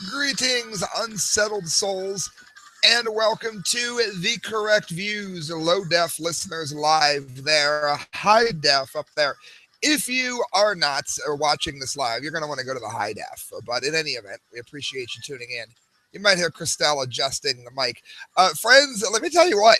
Greetings, unsettled souls, and welcome to The Correct Views. Low def listeners live there, high def up there. If you are not watching this live, you're going to want to go to the high def. But in any event, we appreciate you tuning in. You might hear Christelle adjusting the mic. Friends, let me tell you what.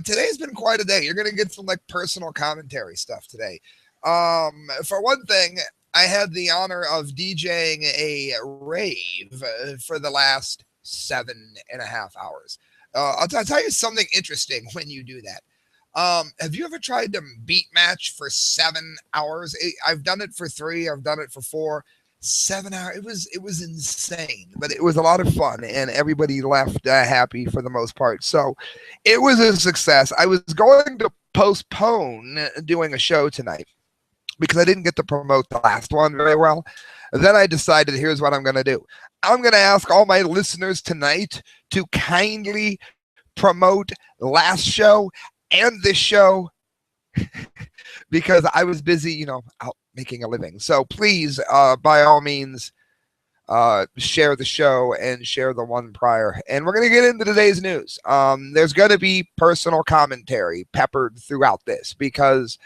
Today's been quite a day. You're going to get some like personal commentary stuff today. For one thing, I had the honor of DJing a rave for the last 7.5 hours. I'll tell you something interesting when you do that. Have you ever tried to beat match for 7 hours? I've done it for three. I've done it for four. 7 hours. It was insane, but it was a lot of fun, and everybody left happy for the most part. So it was a success. I was going to postpone doing a show tonight because I didn't get to promote the last one very well. Then I decided, here's what I'm going to do. I'm going to ask all my listeners tonight to kindly promote last show and this show because I was busy, out making a living. So please, by all means, share the show and share the one prior. And we're going to get into today's news. There's going to be personal commentary peppered throughout this because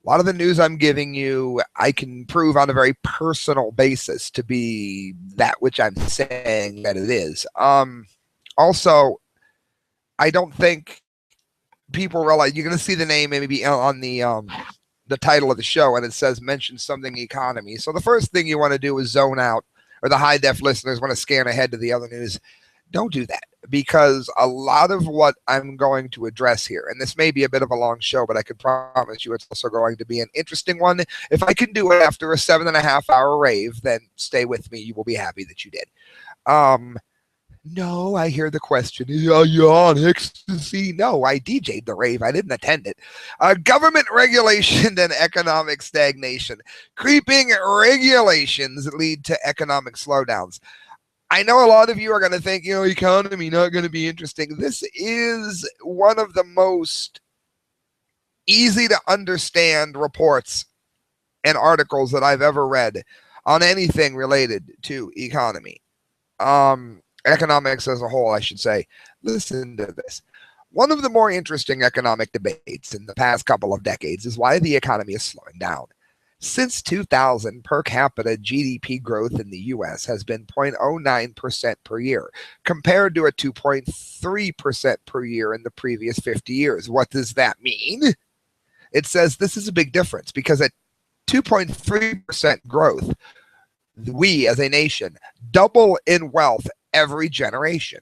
a lot of the news I'm giving you, I can prove on a very personal basis to be that which I'm saying that it is. Also, I don't think people realize you're going to see the name maybe on the title of the show, and it says mention something economy. So the first thing you want to do is zone out, or the high def listeners want to scan ahead to the other news. Don't do that, because a lot of what I'm going to address here, and this may be a bit of a long show, but I can promise you it's also going to be an interesting one. If I can do it after a 7.5 hour rave, then stay with me. You will be happy that you did. No, I hear the question. Are you on ecstasy? No, I DJ'd the rave. I didn't attend it. Government regulation and economic stagnation. Creeping regulations lead to economic slowdowns. I know a lot of you are going to think, economy not going to be interesting. This is one of the most easy to understand reports and articles that I've ever read on anything related to economy. Economics as a whole, I should say. Listen to this. One of the more interesting economic debates in the past couple of decades is why the economy is slowing down. Since 2000, per capita GDP growth in the U.S. has been 0.09% per year, compared to a 2.3% per year in the previous 50 years. What does that mean? It says this is a big difference because at 2.3% growth, we as a nation double in wealth every generation.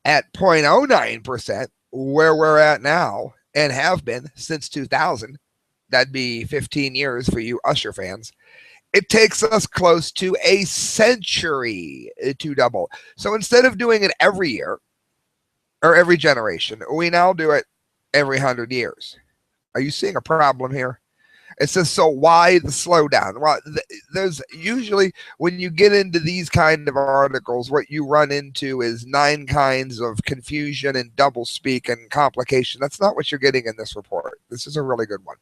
At 0.09%, where we're at now and have been since 2000, that'd be 15 years for you Usher fans, it takes us close to a century to double. So instead of doing it every year or every generation, we now do it every 100 years. Are you seeing a problem here? It says, so why the slowdown? Well, there's usually, when you get into these kind of articles, what you run into is 9 kinds of confusion and doublespeak and complication. That's not what you're getting in this report. This is a really good one.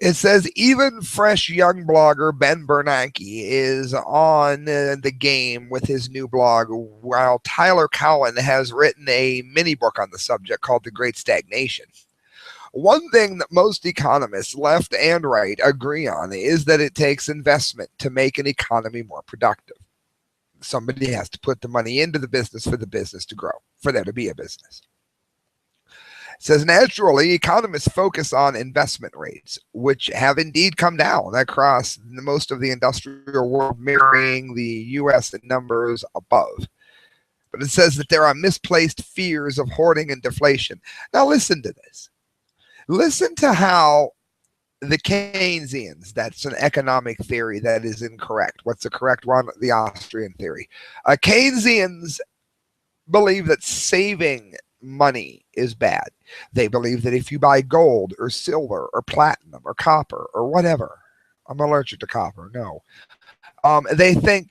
It says even fresh young blogger Ben Bernake is on the game with his new blog, while Tyler Cowen has written a mini book on the subject called The Great Stagnation. One thing that most economists, left and right, agree on is that it takes investment to make an economy more productive. Somebody has to put the money into the business for the business to grow, for there to be a business. It says naturally, economists focus on investment rates, which have indeed come down across most of the industrial world, mirroring the U.S. numbers above. But it says that there are misplaced fears of hoarding and deflation. Now listen to this. Listen to how the Keynesians, that's an economic theory that is incorrect. What's the correct one? The Austrian theory. Keynesians believe that saving money is bad. They believe that if you buy gold or silver or platinum or copper or whatever, I'm allergic to copper, no. They think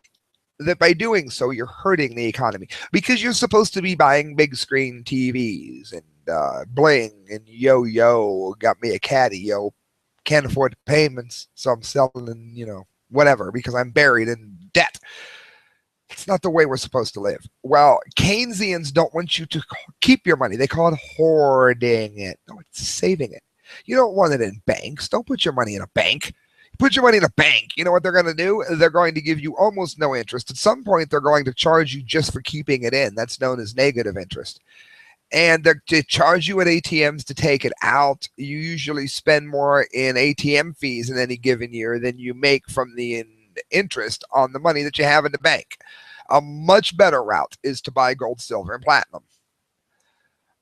that by doing so, you're hurting the economy because you're supposed to be buying big screen TVs and bling and yo, got me a caddy, yo, can't afford the payments, so I'm selling, whatever because I'm buried in debt. It's not the way we're supposed to live. Well, Keynesians don't want you to keep your money. They call it hoarding it. No, it's saving it. You don't want it in banks. Don't put your money in a bank. Put your money in a bank. You know what they're going to do? They're going to give you almost no interest. At some point, they're going to charge you just for keeping it in. That's known as negative interest. And they charge you at ATMs to take it out. You usually spend more in ATM fees in any given year than you make from the interest on the money that you have in the bank. A much better route is to buy gold, silver, and platinum.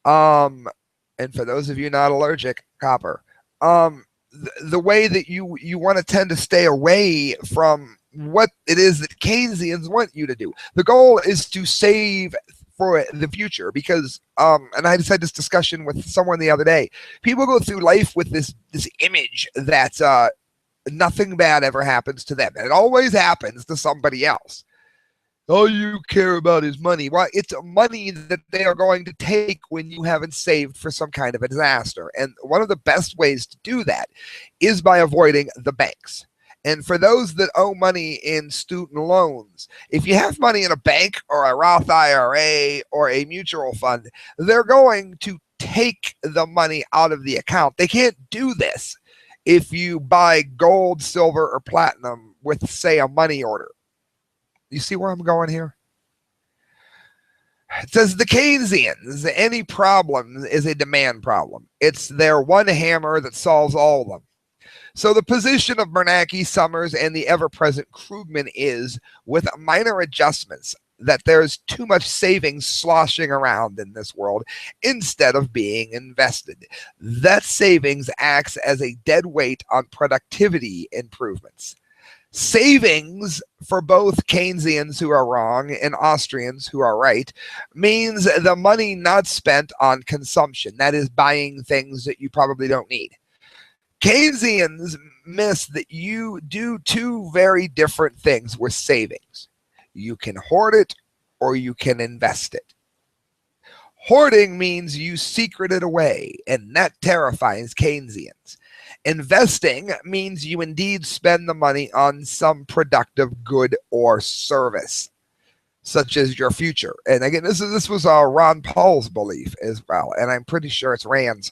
And for those of you not allergic, copper. The way that you want to tend to stay away from what it is that Keynesians want you to do. The goal is to save for the future because, and I just had this discussion with someone the other day. People go through life with this image that nothing bad ever happens to them. And it always happens to somebody else. All you care about is money. Well, it's money that they are going to take when you haven't saved for some kind of a disaster. And one of the best ways to do that is by avoiding the banks. And for those that owe money in student loans, if you have money in a bank or a Roth IRA or a mutual fund, they're going to take the money out of the account. They can't do this if you buy gold, silver, or platinum with, say, a money order. You see where I'm going here? It says the Keynesians, any problem is a demand problem. It's their one hammer that solves all of them. So the position of Bernanke, Summers, and the ever-present Krugman is, with minor adjustments, that there's too much savings sloshing around in this world instead of being invested. That savings acts as a dead weight on productivity improvements. Savings for both Keynesians who are wrong and Austrians who are right means the money not spent on consumption, that is buying things that you probably don't need. Keynesians miss that you do two very different things with savings. You can hoard it or you can invest it. Hoarding means you secret it away, and that terrifies Keynesians. Investing means you indeed spend the money on some productive good or service, such as your future. And again, this was Ron Paul's belief as well, and I'm pretty sure it's Rand's.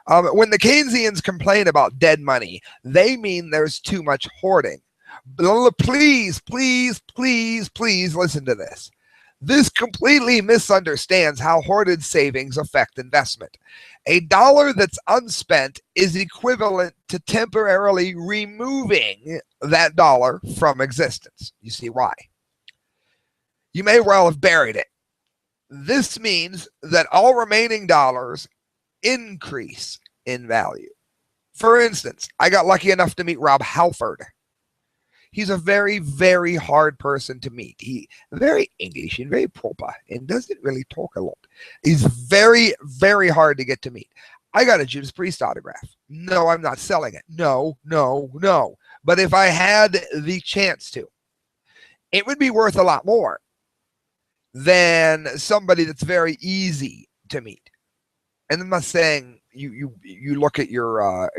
When the Keynesians complain about dead money, they mean there's too much hoarding. Please, please, please, please listen to this. This completely misunderstands how hoarded savings affect investment. A dollar that's unspent is equivalent to temporarily removing that dollar from existence. You see why? You may well have buried it. This means that all remaining dollars increase in value. For instance, I got lucky enough to meet Rob Halford. He's a very, very hard person to meet. He's very English and very proper and doesn't really talk a lot. He's very, very hard to get to meet. I got a Judas Priest autograph. No, I'm not selling it. No, no, no. But if I had the chance to, it would be worth a lot more than somebody that's very easy to meet. And I'm not saying you look at your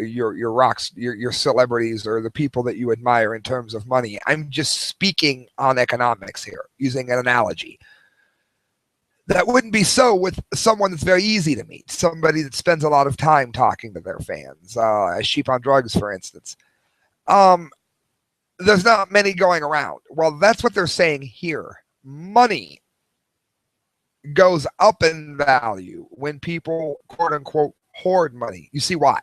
rocks, your celebrities or the people that you admire in terms of money. I'm just speaking on economics here, using an analogy. That wouldn't be so with someone that's very easy to meet, somebody that spends a lot of time talking to their fans, Sheep on Drugs, for instance. There's not many going around. Well, that's what they're saying here. Money goes up in value when people, quote unquote, hoard money. You see why?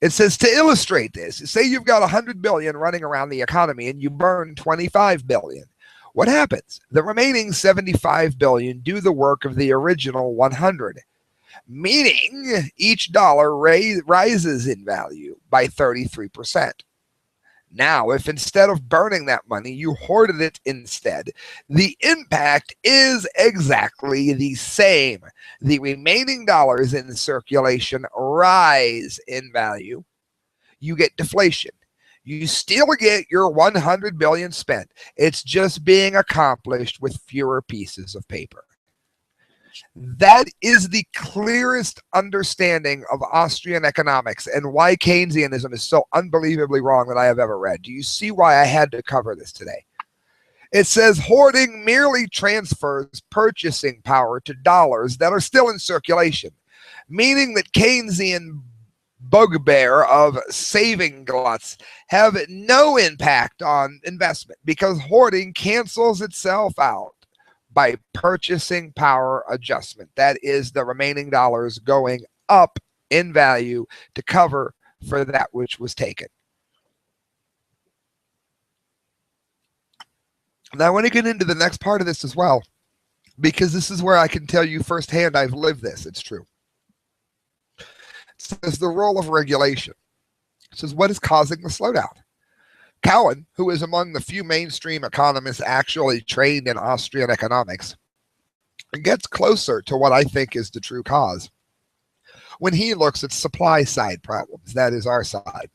It says, to illustrate this, say you've got 100 billion running around the economy and you burn 25 billion. What happens? The remaining 75 billion do the work of the original 100, meaning each dollar rises in value by 33%. Now, if instead of burning that money, you hoarded it instead, the impact is exactly the same. The remaining dollars in circulation rise in value. You get deflation. You still get your 100 billion spent. It's just being accomplished with fewer pieces of paper. That is the clearest understanding of Austrian economics and why Keynesianism is so unbelievably wrong that I have ever read. Do you see why I had to cover this today? It says hoarding merely transfers purchasing power to dollars that are still in circulation, meaning that Keynesian bugbear of saving gluts have no impact on investment because hoarding cancels itself out by purchasing power adjustment. That is the remaining dollars going up in value to cover for that which was taken. Now I want to get into the next part of this as well, because this is where I can tell you firsthand I've lived this. It's true. It says the role of regulation. It says what is causing the slowdown? Cowan, who is among the few mainstream economists actually trained in Austrian economics, gets closer to what I think is the true cause when he looks at supply side problems. That is our side.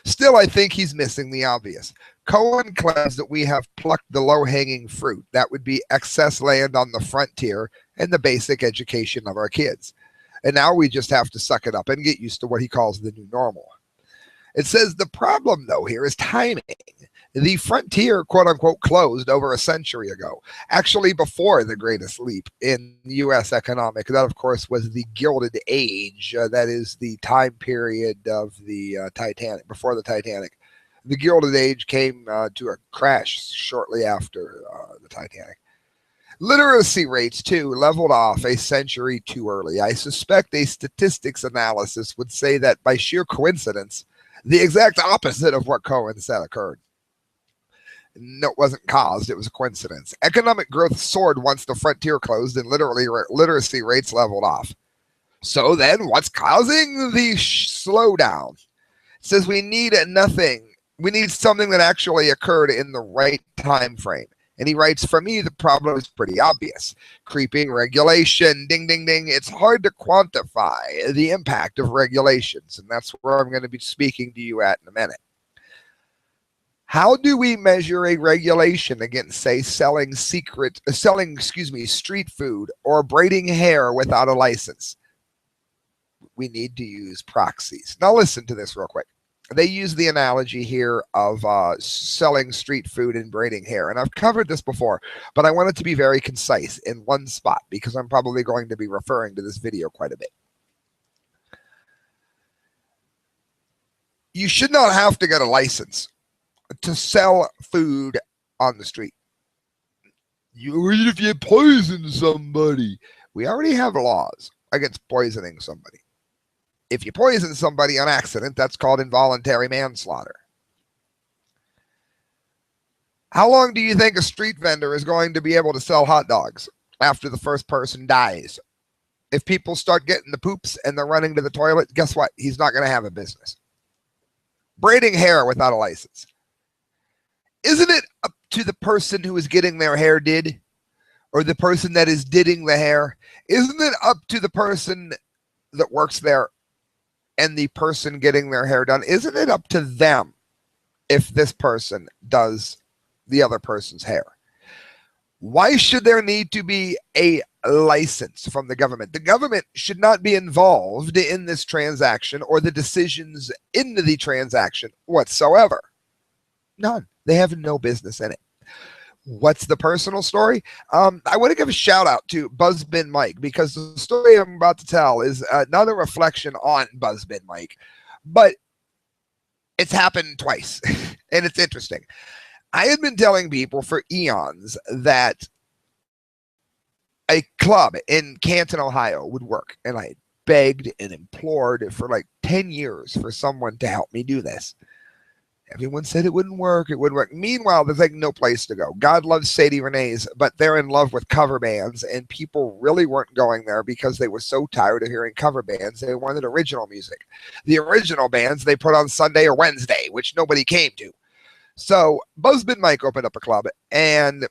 Still, I think he's missing the obvious. Cohen claims that we have plucked the low-hanging fruit. That would be excess land on the frontier and the basic education of our kids. And now we just have to suck it up and get used to what he calls the new normal. It says the problem, though, here is timing. The frontier, quote unquote, closed over a century ago, actually before the greatest leap in U.S. economic. That, of course, was the Gilded Age. That is the time period of the Titanic, before the Titanic. The Gilded Age came to a crash shortly after the Titanic. Literacy rates, too, leveled off a century too early. I suspect a statistics analysis would say that by sheer coincidence, the exact opposite of what Cohen said occurred. No, it wasn't caused, it was a coincidence. Economic growth soared once the frontier closed and literacy rates leveled off. So then, what's causing the slowdown? It says we need nothing. We need something that actually occurred in the right time frame. And he writes, for me, the problem is pretty obvious. Creeping regulation, ding, ding, ding. It's hard to quantify the impact of regulations. And that's where I'm going to be speaking to you at in a minute. How do we measure a regulation against, say, selling street food or braiding hair without a license? We need to use proxies. Now listen to this real quick. They use the analogy here of selling street food and braiding hair. And I've covered this before, but I want it to be very concise in one spot because I'm probably going to be referring to this video quite a bit. You should not have to get a license to sell food on the street. If you poison somebody, we already have laws against poisoning somebody. If you poison somebody on accident, that's called involuntary manslaughter. How long do you think a street vendor is going to be able to sell hot dogs after the first person dies? If people start getting the poops and they're running to the toilet, guess what? He's not going to have a business. Braiding hair without a license. Isn't it up to the person who is getting their hair did, or the person that is didding the hair? Isn't it up to the person that works there and the person getting their hair done? Isn't it up to them if this person does the other person's hair? Why should there need to be a license from the government? The government should not be involved in this transaction or the decisions in the transaction whatsoever. None. They have no business in it. What's the personal story? I want to give a shout out to Buzzbin Mike, because the story I'm about to tell is not a reflection on Buzzbin Mike, but it's happened twice and it's interesting. I had been telling people for eons that a club in Canton, Ohio would work, and I begged and implored for like 10 years for someone to help me do this. Everyone said it wouldn't work. It wouldn't work. Meanwhile, there's like no place to go. God loves Sadie Renee's, but they're in love with cover bands, and people really weren't going there because they were so tired of hearing cover bands. They wanted original music. The original bands they put on Sunday or Wednesday, which nobody came to. So Buzzbin Mike opened up a club, and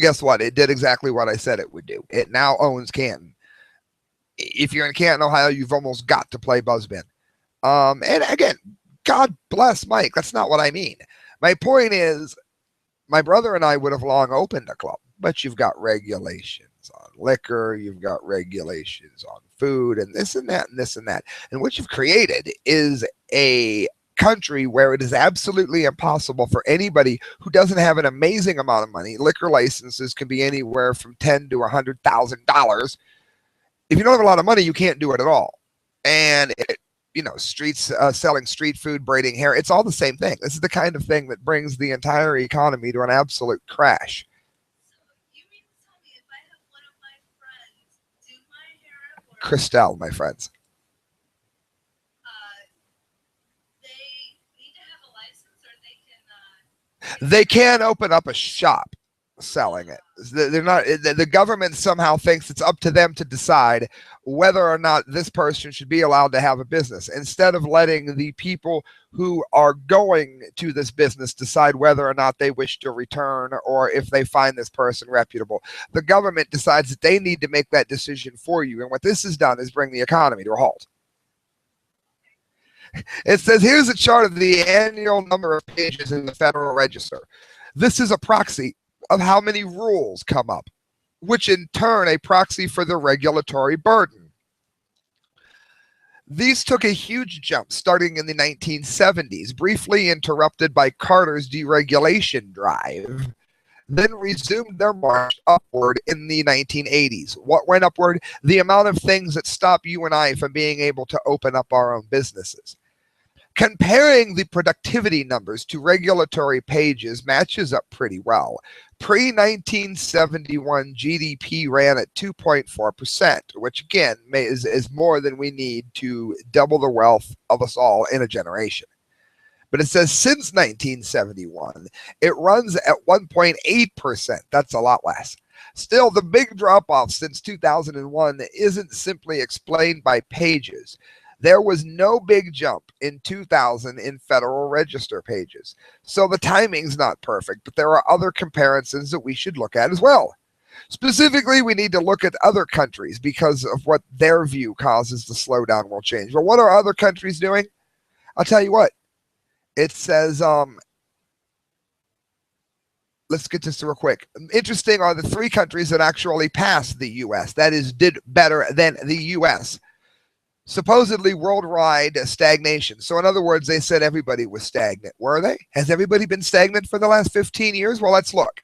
guess what? It did exactly what I said it would do. It now owns Canton. If you're in Canton, Ohio, you've almost got to play Buzzbin. And again, God bless Mike. That's not what I mean. My point is, my brother and I would have long opened a club, but you've got regulations on liquor, you've got regulations on food, and this and that and this and that. And what you've created is a country where it is absolutely impossible for anybody who doesn't have an amazing amount of money. Liquor licenses can be anywhere from $10,000 to $100,000. If you don't have a lot of money, you can't do it at all. And streets selling street food, braiding hair, it's all the same thing. This is the kind of thing that brings the entire economy to an absolute crash. You mean to tell me if I have one of my friends do my hair at work, Christelle, my friends. they need to have a license, or they can They can open up a shop selling it. They're not. The government somehow thinks it's up to them to decide whether or not this person should be allowed to have a business, instead of letting the people who are going to this business decide whether or not they wish to return, or if they find this person reputable. The government decides that they need to make that decision for you. And what this has done is bring the economy to a halt. It says, here's a chart of the annual number of pages in the Federal Register. This is a proxy of how many rules come up, which in turn a proxy for the regulatory burden. These took a huge jump starting in the 1970s, briefly interrupted by Carter's deregulation drive, then resumed their march upward in the 1980s. What went upward? The amount of things that stop you and I from being able to open up our own businesses. Comparing the productivity numbers to regulatory pages matches up pretty well. Pre-1971 GDP ran at 2.4%, which again is more than we need to double the wealth of us all in a generation. But it says since 1971, it runs at 1.8%. That's a lot less. Still, the big drop-off since 2001 isn't simply explained by pages. There was no big jump in 2000 in Federal Register pages. So the timing's not perfect, but there are other comparisons that we should look at as well. Specifically, we need to look at other countries because of what their view causes the slowdown will change. Well, what are other countries doing? I'll tell you what. It says, let's get this real quick. Interesting are the three countries that actually passed the U.S., that is, did better than the U.S., supposedly worldwide stagnation. So in other words, they said everybody was stagnant. Were they? Has everybody been stagnant for the last 15 years? Well, let's look.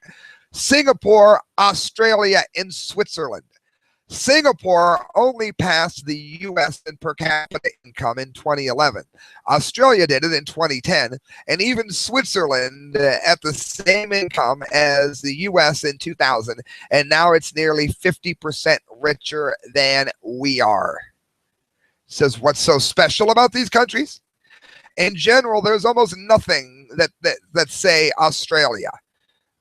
Singapore, Australia, and Switzerland. Singapore only passed the U.S. in per capita income in 2011. Australia did it in 2010, and even Switzerland at the same income as the U.S. in 2000, and now it's nearly 50% richer than we are. Says, what's so special about these countries? In general, there's almost nothing that say Australia,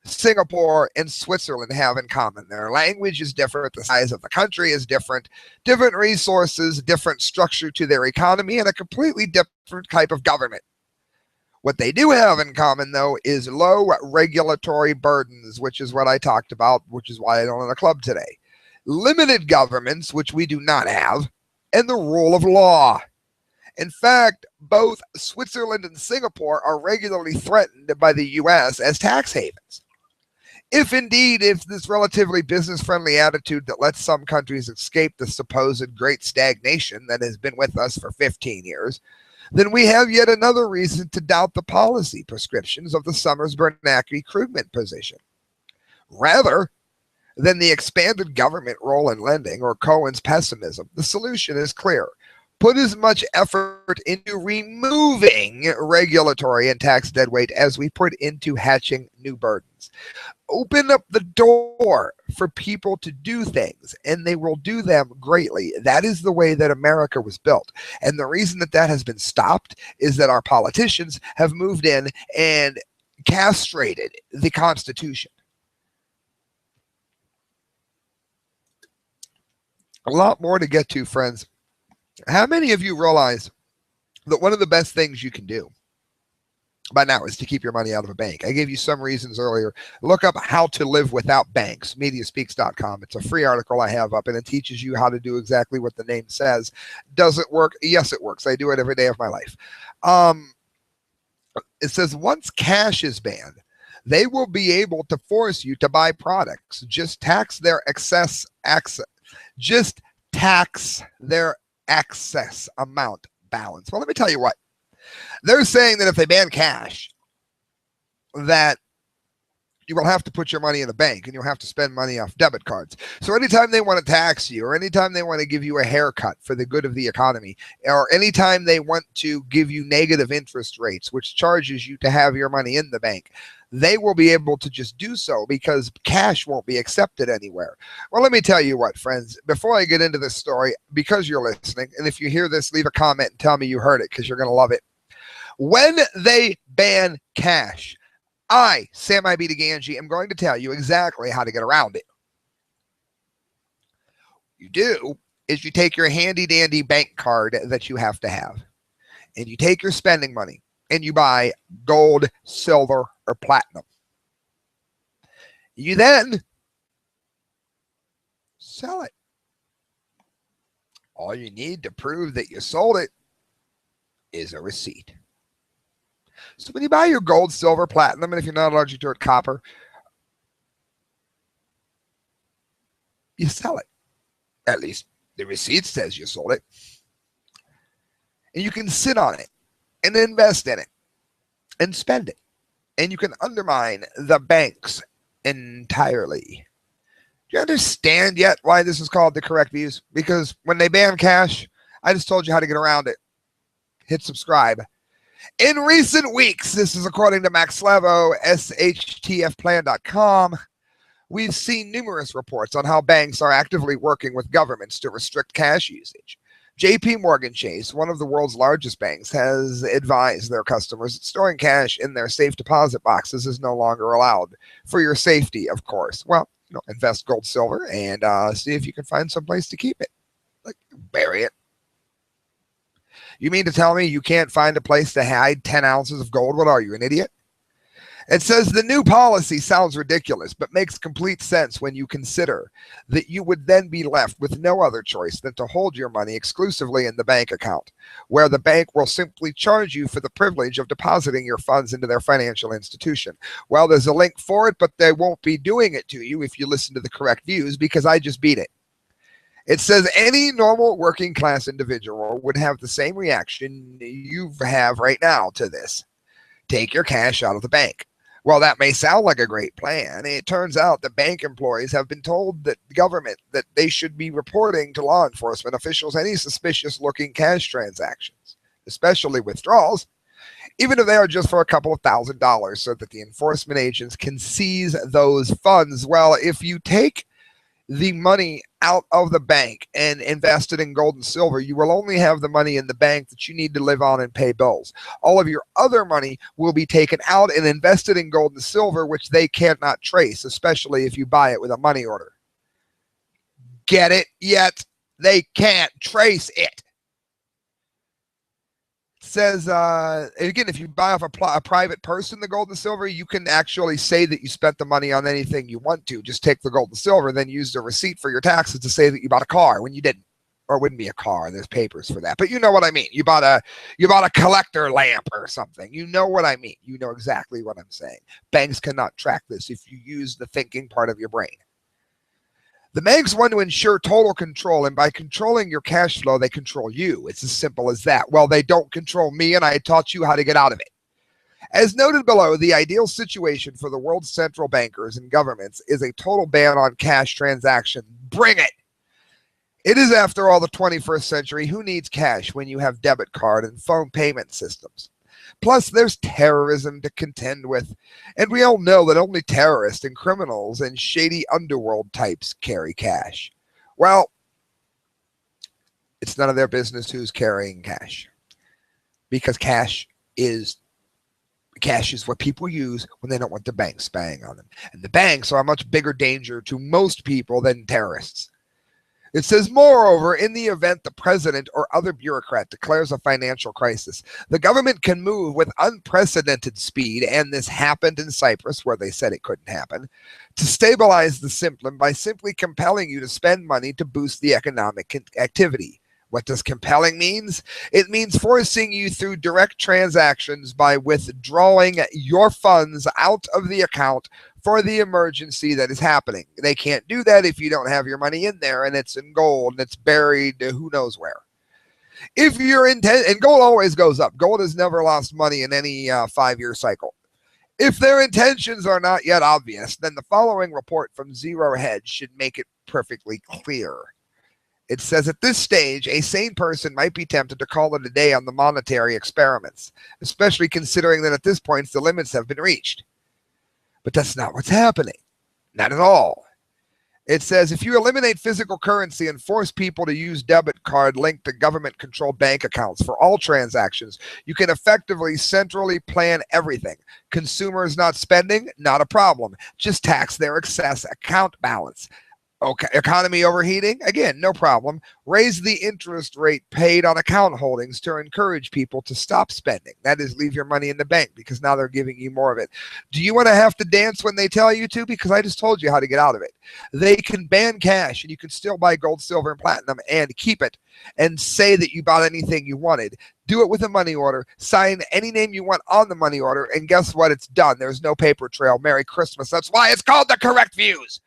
Singapore, and Switzerland have in common. Their language is different. The size of the country is different. Different resources, different structure to their economy, and a completely different type of government. What they do have in common, though, is low regulatory burdens, which is what I talked about, which is why I don't own a club today. Limited governments, which we do not have, and the rule of law. In fact, both Switzerland and Singapore are regularly threatened by the U.S. as tax havens. If this relatively business-friendly attitude that lets some countries escape the supposed great stagnation that has been with us for 15 years, then we have yet another reason to doubt the policy prescriptions of the Summers-Bernanke recruitment position. Rather than the expanded government role in lending or Cohen's pessimism, the solution is clear. Put as much effort into removing regulatory and tax deadweight as we put into hatching new burdens. Open up the door for people to do things, and they will do them greatly. That is the way that America was built. And the reason that has been stopped is that our politicians have moved in and castrated the Constitution. A lot more to get to, friends. How many of you realize that one of the best things you can do by now is to keep your money out of a bank? I gave you some reasons earlier. Look up How to Live Without Banks, mediaspeaks.com. It's a free article I have up, and it teaches you how to do exactly what the name says. Does it work? Yes, it works. I do it every day of my life. It says once cash is banned, they will be able to force you to buy products. Just tax their excess access. Just tax their excess amount balance. Well, let me tell you what. They're saying that if they ban cash, that you will have to put your money in the bank and you'll have to spend money off debit cards. So anytime they want to tax you, or anytime they want to give you a haircut for the good of the economy, or anytime they want to give you negative interest rates, which charges you to have your money in the bank, they will be able to just do so because cash won't be accepted anywhere. Well, let me tell you what, friends, before I get into this story, because you're listening, and if you hear this, leave a comment and tell me you heard it because you're going to love it. When they ban cash, I, Sam I.B. Gangi, am going to tell you exactly how to get around it. You do is you take your handy dandy bank card that you have to have, and you take your spending money and you buy gold, silver, or platinum. You then sell it. All you need to prove that you sold it is a receipt. So when you buy your gold, silver, platinum, and if you're not allergic to it, copper, you sell it. At least the receipt says you sold it. And you can sit on it and invest in it and spend it. And you can undermine the banks entirely. Do you understand yet why this is called the correct views? Because when they ban cash, I just told you how to get around it. Hit subscribe. In recent weeks, this is according to Max Slavo, SHTFplan.com, we've seen numerous reports on how banks are actively working with governments to restrict cash usage. JP Morgan Chase, one of the world's largest banks, has advised their customers that storing cash in their safe deposit boxes is no longer allowed. For your safety, of course. Well, invest gold, silver, and see if you can find some place to keep it. Like, bury it. You mean to tell me you can't find a place to hide 10 ounces of gold? What are you, an idiot? It says the new policy sounds ridiculous, but makes complete sense when you consider that you would then be left with no other choice than to hold your money exclusively in the bank account, where the bank will simply charge you for the privilege of depositing your funds into their financial institution. Well, there's a link for it, but they won't be doing it to you if you listen to the correct views, because I just beat it. It says any normal working class individual would have the same reaction you have right now to this. Take your cash out of the bank. Well, that may sound like a great plan. It turns out that bank employees have been told that the government that they should be reporting to law enforcement officials any suspicious looking cash transactions, especially withdrawals, even if they are just for a couple of $1,000s, so that the enforcement agents can seize those funds. Well, if you take the money out of the bank and invest it in gold and silver, you will only have the money in the bank that you need to live on and pay bills. All of your other money will be taken out and invested in gold and silver, which they cannot trace, especially if you buy it with a money order. Get it yet? They can't trace it. Says, again, if you buy off a private person the gold and silver, you can actually say that you spent the money on anything you want to. Just take the gold and silver, then use the receipt for your taxes to say that you bought a car when you didn't. Or it wouldn't be a car. There's papers for that. But you know what I mean. You bought a collector lamp or something. You know what I mean. You know exactly what I'm saying. Banks cannot track this if you use the thinking part of your brain. The banks want to ensure total control, and by controlling your cash flow, they control you. It's as simple as that. Well, they don't control me, and I taught you how to get out of it. As noted below, the ideal situation for the world's central bankers and governments is a total ban on cash transaction. Bring it! It is, after all, the 21st century. Who needs cash when you have debit card and phone payment systems? Plus, there's terrorism to contend with, and we all know that only terrorists and criminals and shady underworld types carry cash. Well, it's none of their business who's carrying cash, because cash is what people use when they don't want the banks spying on them. And the banks are a much bigger danger to most people than terrorists. It says, moreover, in the event the president or other bureaucrat declares a financial crisis, the government can move with unprecedented speed, and this happened in Cyprus, where they said it couldn't happen, to stabilize the system by simply compelling you to spend money to boost the economic activity. What does compelling means? It means forcing you through direct transactions by withdrawing your funds out of the account for the emergency that is happening. They can't do that if you don't have your money in there and it's in gold and it's buried who knows where. If you're intent, and gold always goes up. Gold has never lost money in any 5-year cycle. If their intentions are not yet obvious, then the following report from Zero Hedge should make it perfectly clear. It says at this stage, a sane person might be tempted to call it a day on the monetary experiments, especially considering that at this point the limits have been reached. But that's not what's happening. Not at all. It says if you eliminate physical currency and force people to use debit card linked to government-controlled bank accounts for all transactions, you can effectively centrally plan everything. Consumers not spending, not a problem. Just tax their excess account balance. Okay, economy overheating? Again, no problem. Raise the interest rate paid on account holdings to encourage people to stop spending. That is, leave your money in the bank because now they're giving you more of it. Do you want to have to dance when they tell you to? Because I just told you how to get out of it. They can ban cash and you can still buy gold, silver, and platinum and keep it and say that you bought anything you wanted. Do it with a money order. Sign any name you want on the money order. And guess what? It's done. There's no paper trail. Merry Christmas. That's why it's called the correct views.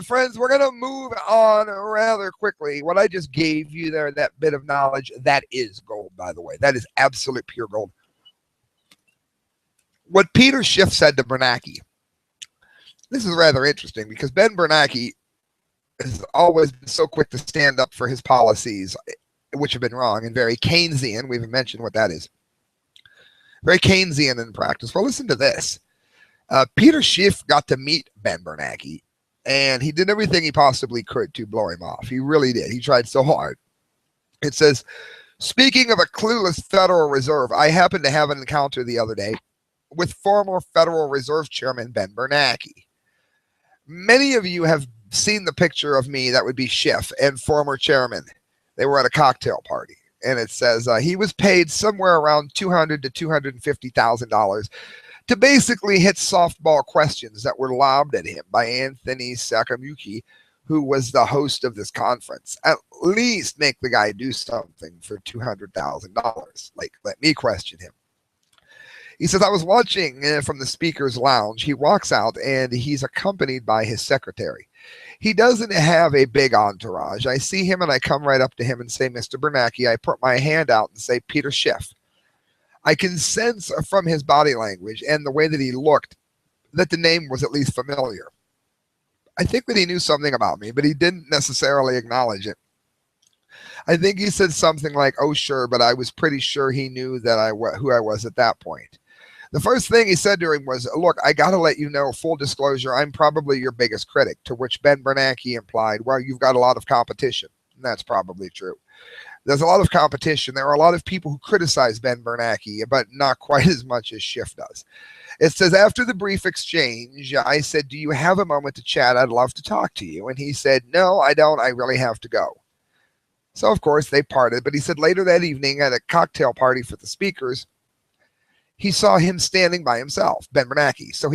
Friends, we're going to move on rather quickly. What I just gave you there, that bit of knowledge, that is gold, by the way. That is absolute pure gold. What Peter Schiff said to Bernanke, this is rather interesting because Ben Bernake has always been so quick to stand up for his policies, which have been wrong, and very Keynesian. We've mentioned what that is. Very Keynesian in practice. Well, listen to this. Peter Schiff got to meet Ben Bernake. And he did everything he possibly could to blow him off. He really did. He tried so hard. It says, speaking of a clueless Federal Reserve, I happened to have an encounter the other day with former Federal Reserve Chairman Ben Bernake. Many of you have seen the picture of me, that would be Schiff, and former chairman. They were at a cocktail party. And it says he was paid somewhere around $200,000 to $250,000 to basically hit softball questions that were lobbed at him by Anthony Sakamuki, who was the host of this conference. At least make the guy do something for $200,000. Like, let me question him. He says, I was watching from the speaker's lounge. He walks out and he's accompanied by his secretary. He doesn't have a big entourage. I see him and I come right up to him and say, Mr. Bernanke. I put my hand out and say, Peter Schiff. I can sense from his body language and the way that he looked that the name was at least familiar. I think that he knew something about me, but he didn't necessarily acknowledge it. I think he said something like, oh, sure, but I was pretty sure he knew that who I was at that point. The first thing he said to him was, look, I got to let you know, full disclosure, I'm probably your biggest critic, to which Ben Bernanke implied, well, you've got a lot of competition. And that's probably true. There's a lot of competition. There are a lot of people who criticize Ben Bernanke, but not quite as much as Schiff does. It says, after the brief exchange, I said, do you have a moment to chat? I'd love to talk to you. And he said, no, I don't. I really have to go. So, of course, they parted. But he said later that evening at a cocktail party for the speakers, he saw him standing by himself, Ben Bernanke. So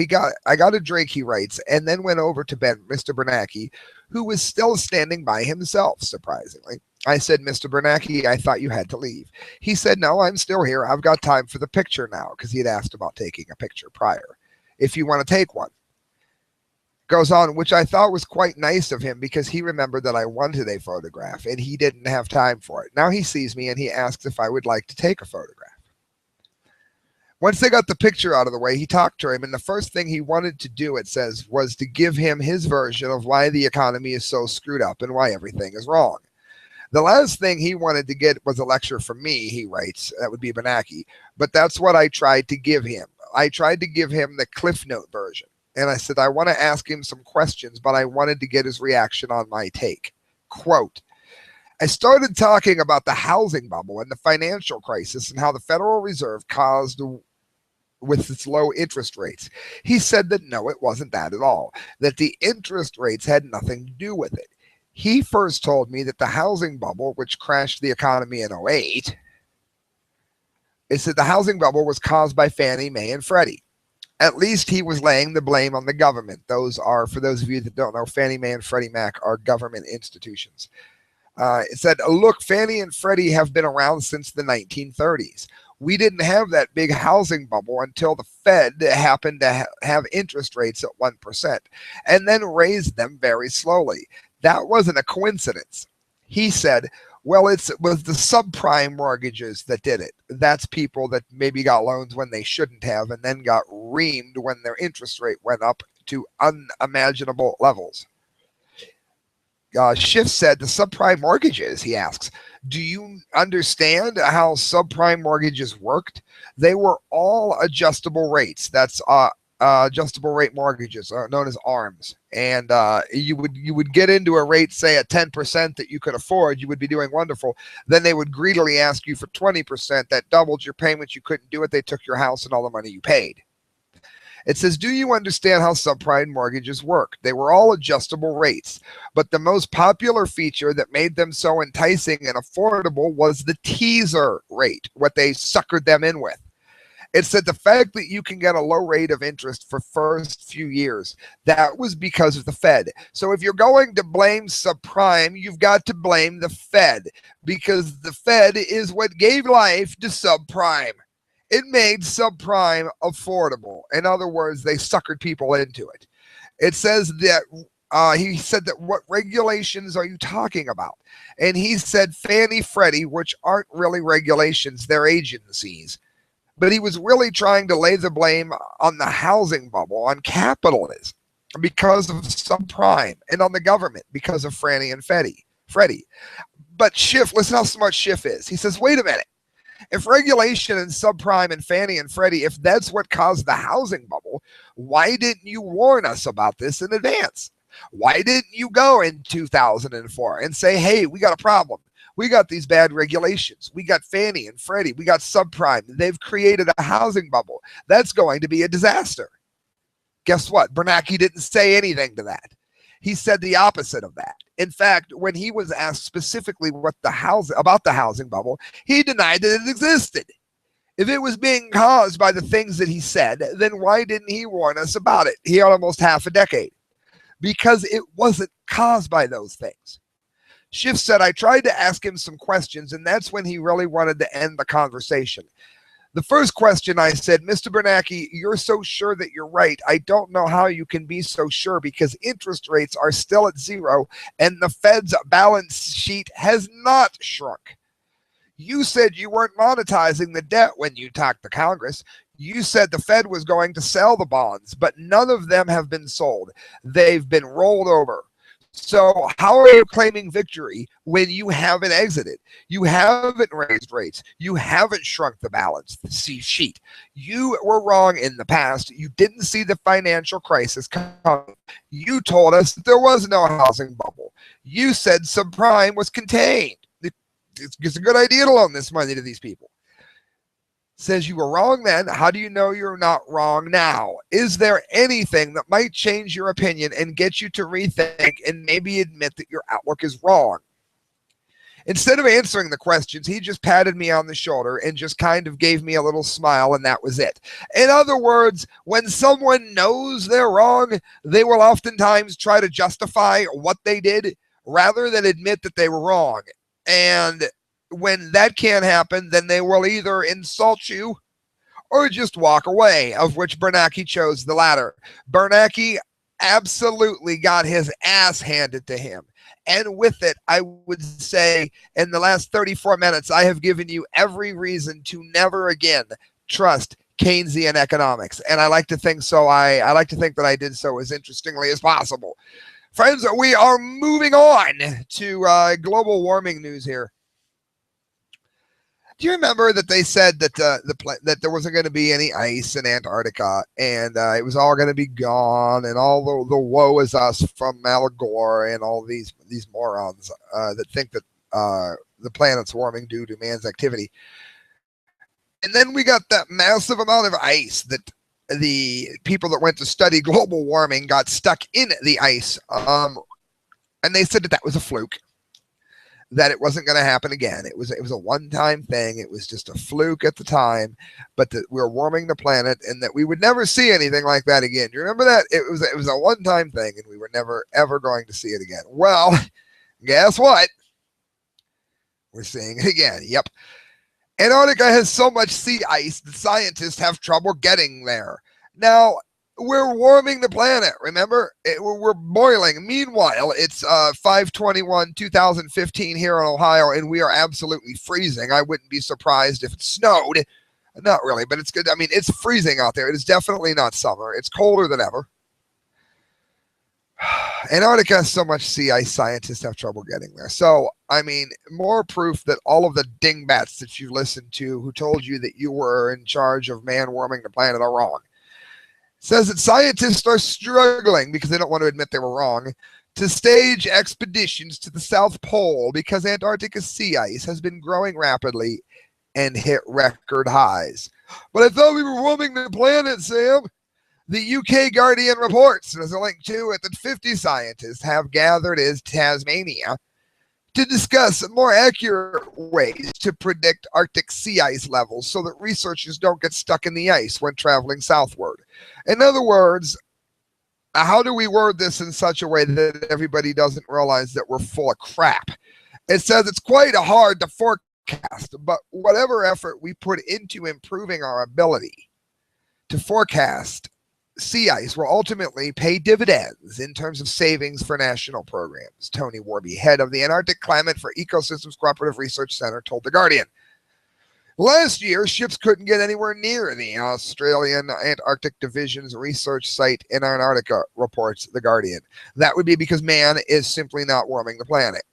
I got a drink, he writes, and then went over to Mr. Bernanke, who was still standing by himself, surprisingly. I said, Mr. Bernanke, I thought you had to leave. He said, no, I'm still here. I've got time for the picture now, because he had asked about taking a picture prior. If you want to take one. Goes on, which I thought was quite nice of him because he remembered that I wanted a photograph and he didn't have time for it. Now he sees me and he asks if I would like to take a photograph. Once they got the picture out of the way, he talked to him, and the first thing he wanted to do, it says, was to give him his version of why the economy is so screwed up and why everything is wrong. The last thing he wanted to get was a lecture from me, he writes. That would be Bernanke. But that's what I tried to give him. I tried to give him the Cliff Note version. And I said, I want to ask him some questions, but I wanted to get his reaction on my take. Quote, I started talking about the housing bubble and the financial crisis and how the Federal Reserve caused with its low interest rates. He said that no, it wasn't that at all, that the interest rates had nothing to do with it. He first told me that the housing bubble, which crashed the economy in 2008, it said the housing bubble was caused by Fannie Mae and Freddie. At least he was laying the blame on the government. Those are, for those of you that don't know, Fannie Mae and Freddie Mac are government institutions. It said, look, Fannie and Freddie have been around since the 1930s. We didn't have that big housing bubble until the Fed happened to have interest rates at 1% and then raised them very slowly. That wasn't a coincidence. He said, well, it was the subprime mortgages that did it. That's people that maybe got loans when they shouldn't have and then got reamed when their interest rate went up to unimaginable levels. Schiff said the subprime mortgages, he asks, do you understand how subprime mortgages worked? They were all adjustable rates. That's adjustable rate mortgages, known as ARMs. And you would get into a rate, say at 10% that you could afford, you would be doing wonderful. Then they would greedily ask you for 20%. That doubled your payments. You couldn't do it. They took your house and all the money you paid. It says, do you understand how subprime mortgages work? They were all adjustable rates, but the most popular feature that made them so enticing and affordable was the teaser rate, what they suckered them in with. It said the fact that you can get a low rate of interest for first few years, that was because of the Fed. So if you're going to blame subprime, you've got to blame the Fed, because the Fed is what gave life to subprime. It made subprime affordable. In other words, they suckered people into it. It says that he said that what regulations are you talking about? And he said Fannie Freddie, which aren't really regulations, they're agencies. But he was really trying to lay the blame on the housing bubble, on capitalism, because of subprime, and on the government because of Fannie and Freddie. But Schiff, listen how smart Schiff is. He says, wait a minute. If regulation and subprime and Fannie and Freddie, if that's what caused the housing bubble, why didn't you warn us about this in advance? Why didn't you go in 2004 and say, hey, we got a problem. We got these bad regulations. We got Fannie and Freddie. We got subprime. They've created a housing bubble. That's going to be a disaster. Guess what? Bernake didn't say anything to that. He said the opposite of that. In fact, when he was asked specifically about the housing bubble, he denied that it existed. If it was being caused by the things that he said, then why didn't he warn us about it? He had almost half a decade. Because it wasn't caused by those things. Schiff said, I tried to ask him some questions, and that's when he really wanted to end the conversation. The first question I said, Mr. Bernake, you're so sure that you're right. I don't know how you can be so sure, because interest rates are still at zero and the Fed's balance sheet has not shrunk. You said you weren't monetizing the debt when you talked to Congress. You said the Fed was going to sell the bonds, but none of them have been sold. They've been rolled over. So how are you claiming victory when you haven't exited? You haven't raised rates. You haven't shrunk the balance sheet. You were wrong in the past. You didn't see the financial crisis coming. You told us that there was no housing bubble. You said subprime was contained. It's a good idea to loan this money to these people. Says you were wrong then. How do you know you're not wrong now? Is there anything that might change your opinion and get you to rethink and maybe admit that your outlook is wrong? Instead of answering the questions, he just patted me on the shoulder and just kind of gave me a little smile, and that was it. In other words, when someone knows they're wrong, they will oftentimes try to justify what they did rather than admit that they were wrong. And when that can't happen, then they will either insult you or just walk away, of which Bernake chose the latter. Bernake absolutely got his ass handed to him. And with it, I would say in the last 34 minutes, I have given you every reason to never again trust Keynesian economics. And I like to think so. I like to think that I did so as interestingly as possible. Friends, we are moving on to global warming news here. Do you remember that they said that that there wasn't going to be any ice in Antarctica, and it was all going to be gone, and all the woe is us from Al Gore and all these morons that think that the planet's warming due to man's activity? And then we got that massive amount of ice that the people that went to study global warming got stuck in the ice, and they said that that was a fluke, that it wasn't going to happen again. It was a one-time thing. It was just a fluke at the time, but that we were warming the planet and that we would never see anything like that again. Do you remember that? It was a one-time thing, and we were never, ever going to see it again. Well, guess what? We're seeing it again. Yep. Antarctica has so much sea ice that scientists have trouble getting there. Now, we're warming the planet, remember? We're boiling. Meanwhile, it's 5/21/2015 here in Ohio, and we are absolutely freezing. I wouldn't be surprised if it snowed. Not really, but it's good. I mean, it's freezing out there. It is definitely not summer. It's colder than ever. Antarctica has so much sea ice, scientists have trouble getting there. So, I mean, more proof that all of the dingbats that you listened to who told you that you were in charge of man warming the planet are wrong. It says that scientists are struggling because they don't want to admit they were wrong to stage expeditions to the South Pole because Antarctica's sea ice has been growing rapidly and hit record highs. But I thought we were warming the planet, Sam. The UK Guardian reports, there's a link to it, that 50 scientists have gathered in Tasmania to discuss more accurate ways to predict Arctic sea ice levels so that researchers don't get stuck in the ice when traveling southward. In other words, how do we word this in such a way that everybody doesn't realize that we're full of crap? It says it's quite hard to forecast, but whatever effort we put into improving our ability to forecast sea ice will ultimately pay dividends in terms of savings for national programs. Tony Warby, head of the Antarctic Climate for Ecosystems Cooperative Research Center, told The Guardian. Last year, ships couldn't get anywhere near the Australian Antarctic Division's research site in Antarctica, reports The Guardian. That would be because man is simply not warming the planet.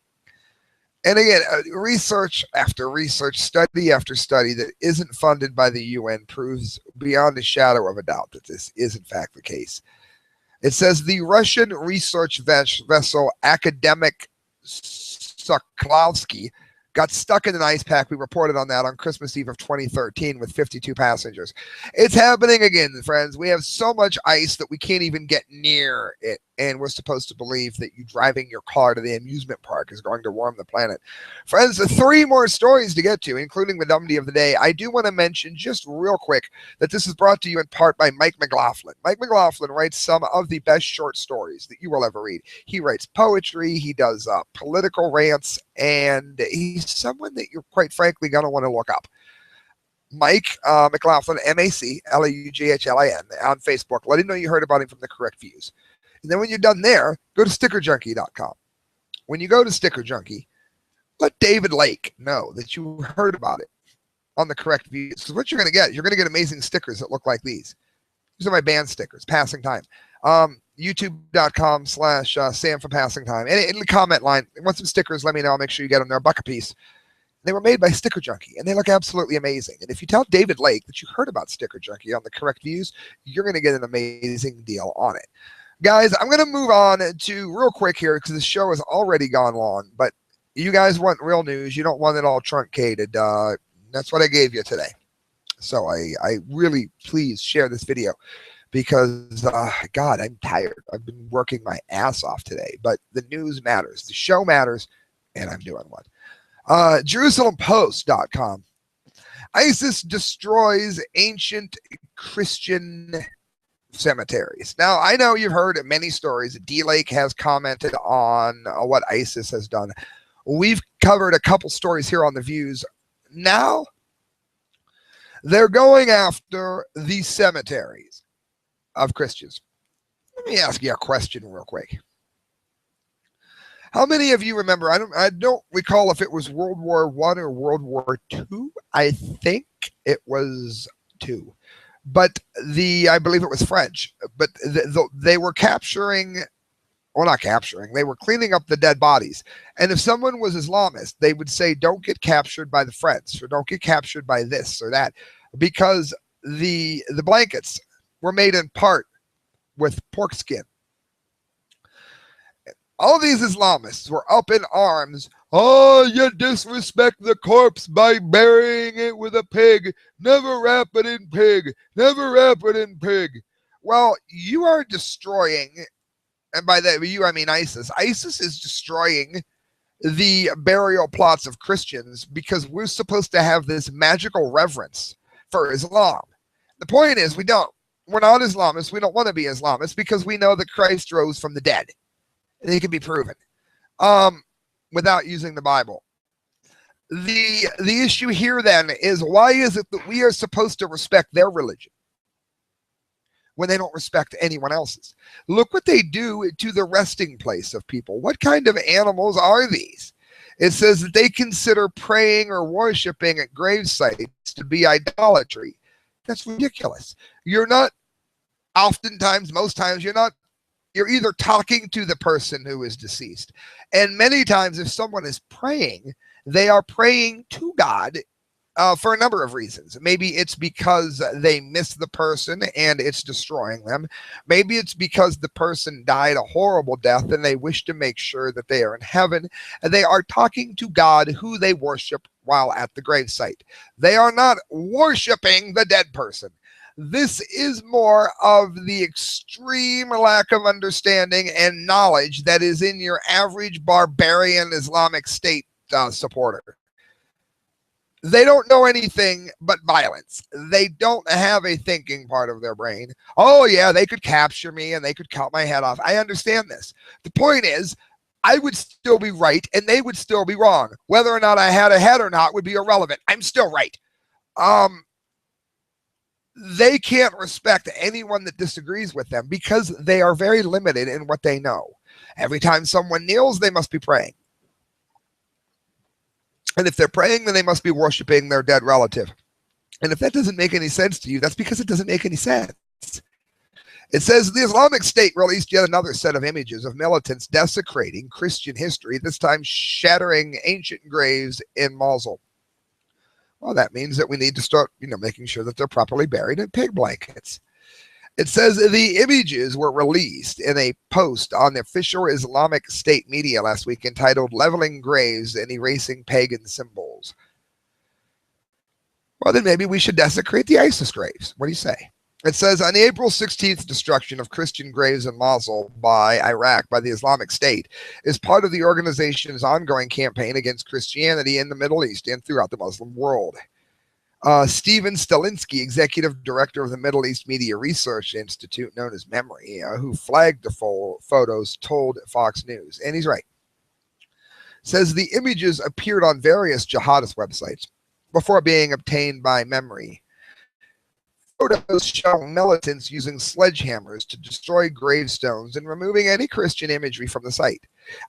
And again, research after research, study after study that isn't funded by the UN proves beyond a shadow of a doubt that this is in fact the case. It says the Russian research vessel Academic Sokolovsky got stuck in an ice pack. We reported on that on Christmas Eve of 2013 with 52 passengers. It's happening again, friends. We have so much ice that we can't even get near it. And we're supposed to believe that you driving your car to the amusement park is going to warm the planet. Friends, 3 more stories to get to, including the Dumpty of the Day. I do want to mention just real quick that this is brought to you in part by Mike McLaughlin. Mike McLaughlin writes some of the best short stories that you will ever read. He writes poetry, he does political rants, and he's someone that you're quite frankly going to want to look up. Mike McLaughlin, MacLaughlin, on Facebook. Let him know you heard about him from The Correct Views. And then when you're done there, go to stickerjunkie.com. When you go to Sticker Junkie, let David Lake know that you heard about it on The Correct Views. Because what you're going to get amazing stickers that look like these. These are my band stickers, Passing Time. YouTube.com/Sam from Passing Time. And in the comment line, want some stickers, let me know. I'll make sure you get them. They're $1 a piece. They were made by Sticker Junkie, and they look absolutely amazing. And if you tell David Lake that you heard about Sticker Junkie on The Correct Views, you're going to get an amazing deal on it. Guys, I'm going to move on to real quick here because the show has already gone long. But you guys want real news. You don't want it all truncated. That's what I gave you today. So I really, please share this video because, God, I'm tired. I've been working my ass off today. But the news matters. The show matters, and I'm doing one. JerusalemPost.com. ISIS destroys ancient Christian cemeteries. Now, I know you've heard many stories. D-Lake has commented on what ISIS has done. We've covered a couple stories here on The Views. Now, they're going after the cemeteries of Christians. Let me ask you a question real quick. How many of you remember, I don't recall if it was World War I or World War II. I think it was II. But I believe it was French. But they were capturing, well, not capturing, they were cleaning up the dead bodies. And if someone was Islamist, they would say, don't get captured by the French, or don't get captured by this or that. Because the blankets were made in part with pork skin. All these Islamists were up in arms. Oh, you disrespect the corpse by burying it with a pig. Never wrap it in pig. Never wrap it in pig. Well, you are destroying, and by that you I mean ISIS. ISIS is destroying the burial plots of Christians because we're supposed to have this magical reverence for Islam. The point is we're not Islamists. We don't want to be Islamists because we know that Christ rose from the dead. And it can be proven without using the Bible. The issue here then is, why is it that we are supposed to respect their religion when they don't respect anyone else's? Look what they do to the resting place of people. What kind of animals are these? It says that they consider praying or worshiping at grave sites to be idolatry. That's ridiculous. You're not, oftentimes, most times, you're either talking to the person who is deceased. And many times, if someone is praying, they are praying to God for a number of reasons. Maybe it's because they miss the person and it's destroying them. Maybe it's because the person died a horrible death and they wish to make sure that they are in heaven. And they are talking to God, who they worship while at the gravesite. They are not worshiping the dead person. This is more of the extreme lack of understanding and knowledge that is in your average barbarian Islamic State supporter. They don't know anything but violence. They don't have a thinking part of their brain. Oh, yeah, they could capture me and they could cut my head off. I understand this. The point is, I would still be right and they would still be wrong. Whether or not I had a head or not would be irrelevant. I'm still right. They can't respect anyone that disagrees with them because they are very limited in what they know. Every time someone kneels, they must be praying. And if they're praying, then they must be worshiping their dead relative. And if that doesn't make any sense to you, that's because it doesn't make any sense. It says the Islamic State released yet another set of images of militants desecrating Christian history, this time shattering ancient graves in Mosul. Well, that means that we need to start, making sure that they're properly buried in pig blankets. It says the images were released in a post on the official Islamic State media last week entitled "Leveling Graves and Erasing Pagan Symbols." Well, then maybe we should desecrate the ISIS graves. What do you say? It says on the April 16th destruction of Christian graves in Mosul by Iraq by the Islamic State is part of the organization's ongoing campaign against Christianity in the Middle East and throughout the Muslim world. Stephen Stalinsky, executive director of the Middle East Media Research Institute, known as MEMORY, who flagged the photos, told Fox News, and he's right, says the images appeared on various jihadist websites before being obtained by MEMORY. Photos show militants using sledgehammers to destroy gravestones and removing any Christian imagery from the site.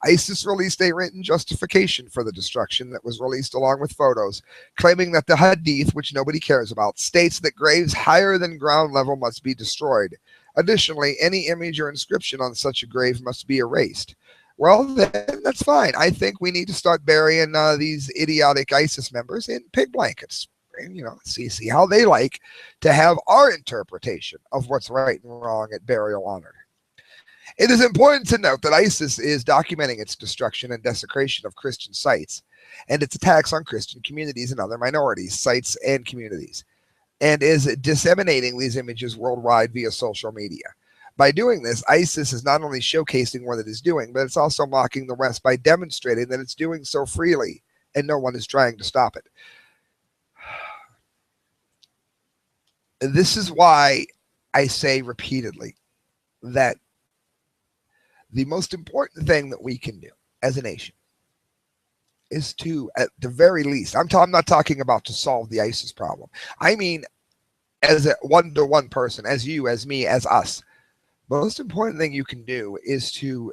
ISIS released a written justification for the destruction that was released along with photos, claiming that the Hadith, which nobody cares about, states that graves higher than ground level must be destroyed. Additionally, any image or inscription on such a grave must be erased. Well, then that's fine. I think we need to start burying these idiotic ISIS members in pig blankets. See how they like to have our interpretation of what's right and wrong at burial honor. It is important to note that ISIS is documenting its destruction and desecration of Christian sites and its attacks on Christian communities and other minorities, sites, and communities, and is disseminating these images worldwide via social media. By doing this, ISIS is not only showcasing what it is doing, but it's also mocking the West by demonstrating that it's doing so freely and no one is trying to stop it. This is why I say repeatedly that the most important thing that we can do as a nation is to, at the very least, I'm not talking about to solve the ISIS problem. I mean, as a one-to-one person, as you, as me, as us, the most important thing you can do is to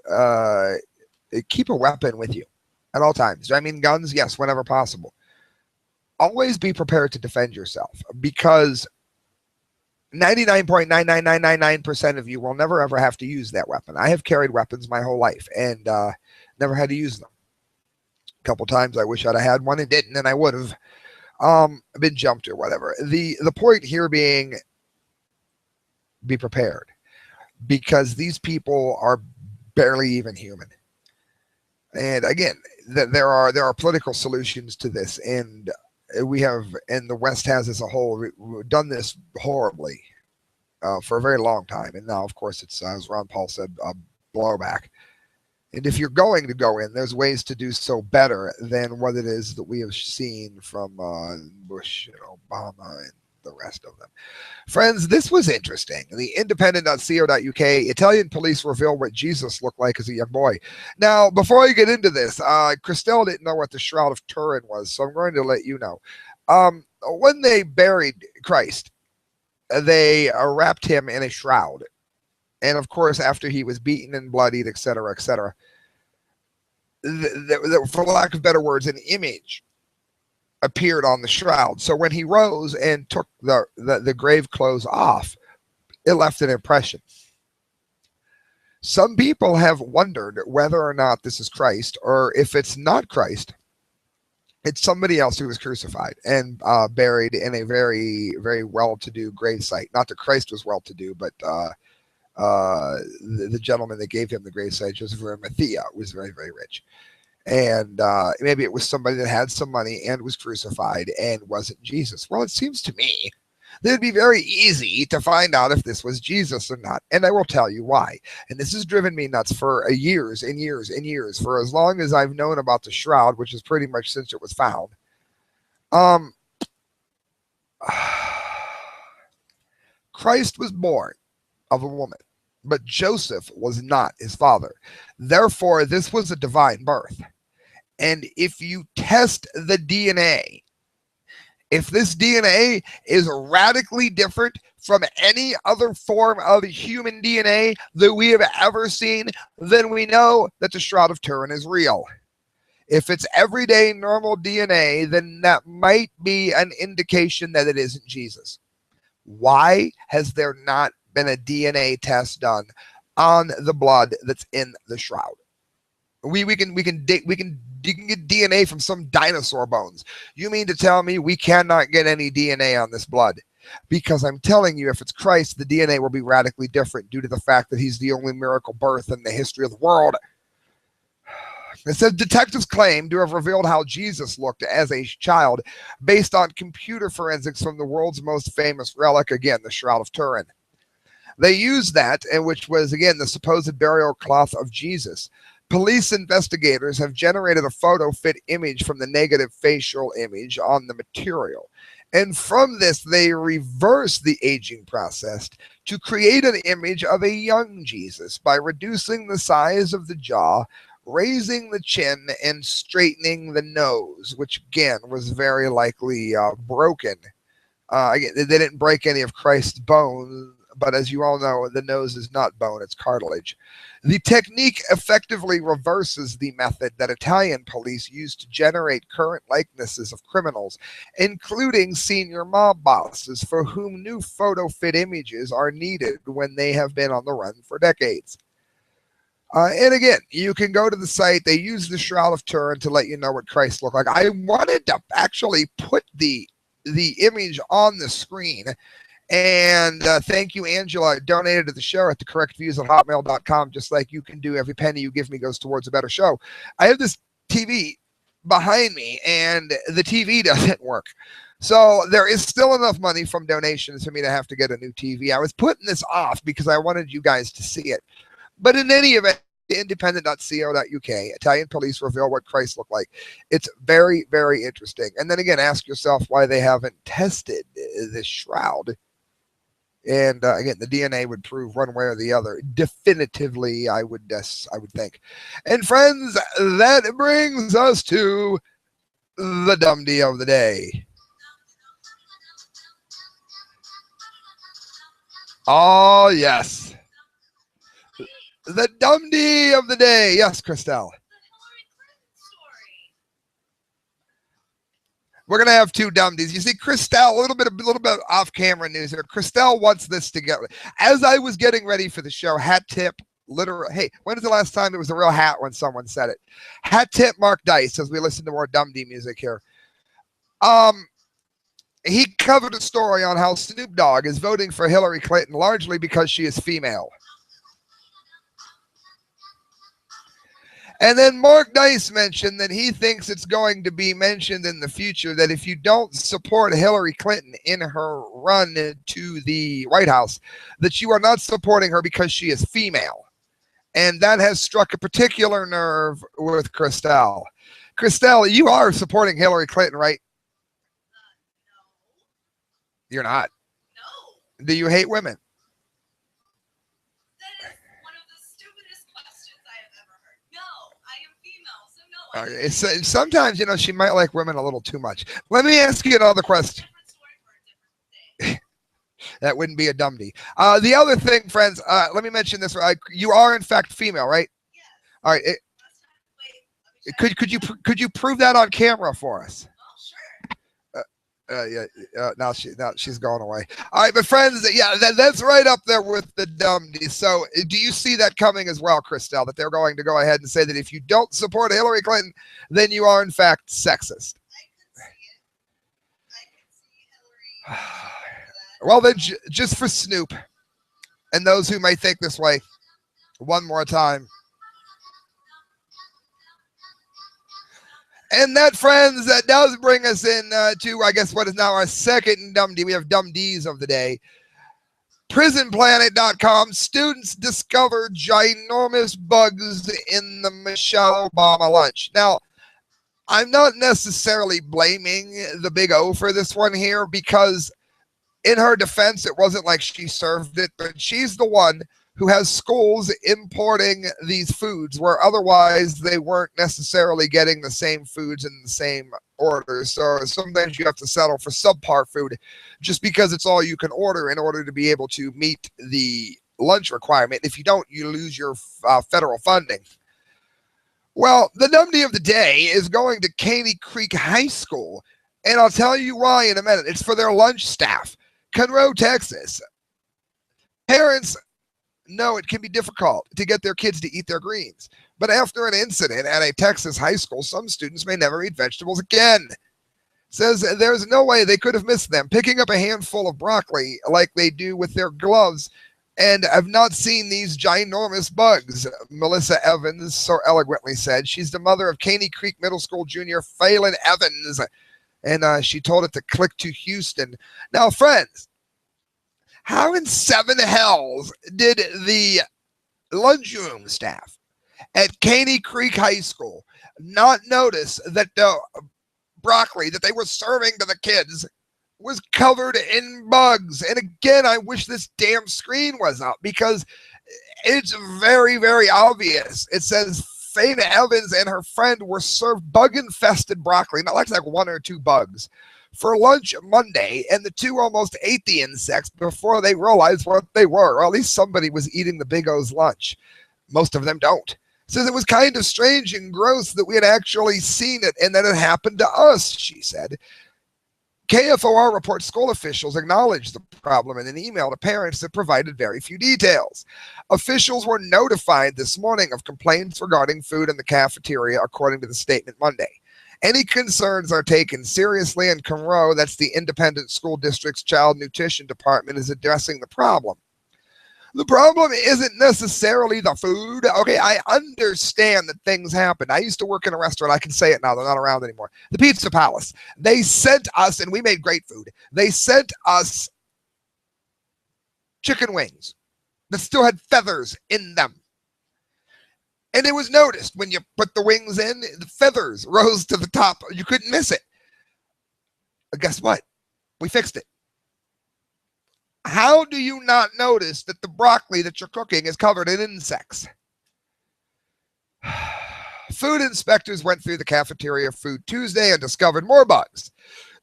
keep a weapon with you at all times. I mean, guns, yes, whenever possible. Always be prepared to defend yourself, because 99.99999% of you will never ever have to use that weapon. I have carried weapons my whole life and never had to use them. A couple times I wish I'd have had one and didn't, and I would have been jumped or whatever. The point here being, be prepared, because these people are barely even human. And again, there are political solutions to this, and we have, and the West has as a whole, done this horribly for a very long time. And now, of course, it's, as Ron Paul said, blowback. And if you're going to go in, there's ways to do so better than what it is that we have seen from Bush and Obama and the rest of them. Friends, this was interesting. The independent.co.uk, Italian police reveal what Jesus looked like as a young boy. Now, before I get into this, Christelle didn't know what the Shroud of Turin was, so I'm going to let you know. When they buried Christ, they wrapped him in a shroud. And of course, after he was beaten and bloodied, etc., etc., for lack of better words, an image appeared on the shroud. So when he rose and took the grave clothes off, it left an impression. Some people have wondered whether or not this is Christ, or if it's not Christ, it's somebody else who was crucified and buried in a very, very well-to-do grave site. Not that Christ was well-to-do, but the gentleman that gave him the grave site, Joseph of Arimathea, was very, very rich. And maybe it was somebody that had some money and was crucified and wasn't Jesus. Well, it seems to me that it'd be very easy to find out if this was Jesus or not. And I will tell you why. And this has driven me nuts for years and years and years, for as long as I've known about the shroud, which is pretty much since it was found. Christ was born of a woman, but Joseph was not his father. Therefore, this was a divine birth. And if you test the DNA, if this DNA is radically different from any other form of human DNA that we have ever seen, then we know that the Shroud of Turin is real. If it's everyday normal DNA, then that might be an indication that it isn't Jesus. Why has there not been a DNA test done on the blood that's in the shroud? We can get DNA from some dinosaur bones. You mean to tell me we cannot get any DNA on this blood? Because I'm telling you, if it's Christ, the DNA will be radically different due to the fact that he's the only miracle birth in the history of the world. It says detectives claim to have revealed how Jesus looked as a child based on computer forensics from the world's most famous relic, again, the Shroud of Turin. They used that, and which was, again, the supposed burial cloth of Jesus. Police investigators have generated a photo fit image from the negative facial image on the material. And from this, they reverse the aging process to create an image of a young Jesus by reducing the size of the jaw, raising the chin, and straightening the nose, which, again, was very likely broken. Again, they didn't break any of Christ's bones, but as you all know, the nose is not bone, it's cartilage. The technique effectively reverses the method that Italian police used to generate current likenesses of criminals, including senior mob bosses for whom new photo fit images are needed when they have been on the run for decades. And again, you can go to the site. They use the Shroud of Turin to let you know what Christ looked like. I wanted to actually put the image on the screen. And thank you, Angela, donated to the show at thecorrectviews@hotmail.com, just like you can do. Every penny you give me goes towards a better show. I have this TV behind me, and the TV doesn't work. So there is still enough money from donations for me to have to get a new TV. I was putting this off because I wanted you guys to see it. But in any event, independent.co.uk, Italian police reveal what Christ looked like. It's very, very interesting. And then again, ask yourself why they haven't tested this shroud. And again, the DNA would prove one way or the other. Definitively, I would think. And friends, that brings us to the Dumdy of the day. Oh, yes. The Dumdy of the day. Yes, Christelle. We're going to have two Dumdies. You see, Christelle, a little bit off-camera news here. Christelle wants this to get... As I was getting ready for the show, hat tip, literal... Hey, when was the last time it was a real hat when someone said it? Hat tip Mark Dice, as we listen to more Dumdy music here. He covered a story on how Snoop Dogg is voting for Hillary Clinton largely because she is female. And then Mark Dice mentioned that he thinks it's going to be mentioned in the future that if you don't support Hillary Clinton in her run to the White House, that you are not supporting her because she is female. And that has struck a particular nerve with Christelle. Christelle, you are supporting Hillary Clinton, right? You're not. No. Do you hate women? That is one of the stupidest questions I have ever heard. No, I am female, so no, I don't. Sometimes, she might like women a little too much. Let me ask you another question. Different story for a different day. That wouldn't be a dumdy. The other thing, friends, let me mention this. You are, in fact, female, right? Yes. All right. Last time. Wait, let me check. Could you prove that on camera for us? Oh, sure. Now she's going away. All right, but friends, yeah, that's right up there with the dumdy. So, do you see that coming as well, Christelle? That they're going to go ahead and say that if you don't support Hillary Clinton, then you are in fact sexist. I could see Hillary. Well, then, just for Snoop and those who may think this way, one more time. And that, friends, that does bring us in to, I guess, what is now our second dumdy. We have dumdies of the day. PrisonPlanet.com. Students discover ginormous bugs in the Michelle Obama lunch. Now, I'm not necessarily blaming the Big O for this one here because in her defense, it wasn't like she served it, but she's the one who has schools importing these foods where otherwise they weren't necessarily getting the same foods in the same order. So sometimes you have to settle for subpar food just because it's all you can order in order to be able to meet the lunch requirement. If you don't, you lose your federal funding. Well, the dumdy of the day is going to Caney Creek High School, and I'll tell you why in a minute. It's for their lunch staff. Conroe, Texas. Parents know it can be difficult to get their kids to eat their greens. But after an incident at a Texas high school, some students may never eat vegetables again. Says there's no way they could have missed them picking up a handful of broccoli like they do with their gloves and have not seen these ginormous bugs, Melissa Evans so eloquently said. She's the mother of Caney Creek Middle School junior Phelan Evans, and she told it to click to Houston. Now, friends, how in seven hells did the lunchroom staff at Caney Creek High School not notice that the broccoli that they were serving to the kids was covered in bugs? And again, I wish this damn screen was up because it's very, very obvious. It says Faye Evans and her friend were served bug-infested broccoli, not like one or two bugs, for lunch Monday, and the two almost ate the insects before they realized what they were, or at least somebody was eating the Big O's lunch. Most of them don't. Says it was kind of strange and gross that we had actually seen it and that it happened to us, she said. KFOR reports school officials acknowledged the problem in an email to parents that provided very few details. Officials were notified this morning of complaints regarding food in the cafeteria, according to the statement Monday. Any concerns are taken seriously, and Conroe, that's the independent school district's child nutrition department, is addressing the problem. The problem isn't necessarily the food. Okay, I understand that things happen. I used to work in a restaurant. I can say it now. They're not around anymore. The Pizza Palace. They sent us, and we made great food. They sent us chicken wings that still had feathers in them. And it was noticed when you put the wings in, the feathers rose to the top. You couldn't miss it. But guess what? We fixed it. How do you not notice that the broccoli that you're cooking is covered in insects? Food inspectors went through the cafeteria food Tuesday and discovered more bugs.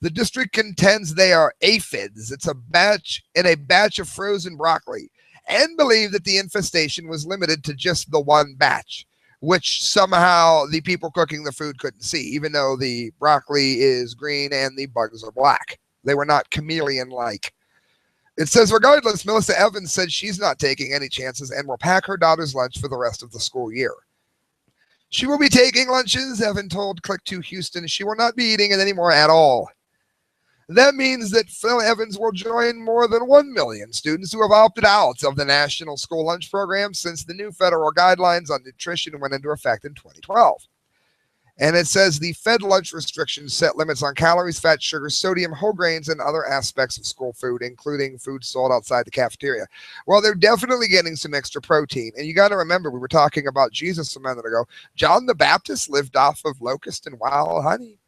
The district contends they are aphids. It's a batch of frozen broccoli, and believe that the infestation was limited to just the one batch, which somehow the people cooking the food couldn't see, even though the broccoli is green and the bugs are black. They were not chameleon-like. It says, regardless, Melissa Evans said she's not taking any chances and will pack her daughter's lunch for the rest of the school year. She will be taking lunches, Evan told Click to Houston. She will not be eating it anymore at all. That means that Phil Evans will join more than 1 million students who have opted out of the National School Lunch Program since the new federal guidelines on nutrition went into effect in 2012. And it says the Fed lunch restrictions set limits on calories, fat, sugar, sodium, whole grains, and other aspects of school food, including food sold outside the cafeteria. Well, they're definitely getting some extra protein. And you got to remember, we were talking about Jesus a minute ago. John the Baptist lived off of locust and wild honey.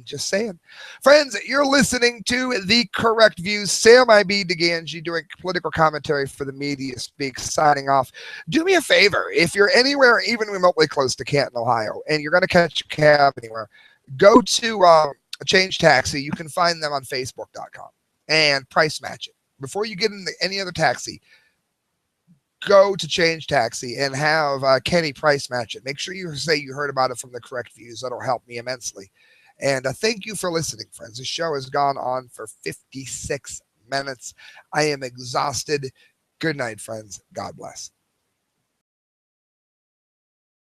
Just saying. Friends, you're listening to The Correct Views. Sam I.B. Gangi doing political commentary for the Media Speak, signing off. Do me a favor. If you're anywhere even remotely close to Canton, Ohio, and you're going to catch a cab anywhere, go to Change Taxi. You can find them on Facebook.com and price match it. Before you get into any other taxi, go to Change Taxi and have Kenny price match it. Make sure you say you heard about it from The Correct Views. That'll help me immensely. And thank you for listening, friends. The show has gone on for 56 minutes. I am exhausted. Good night, friends. God bless.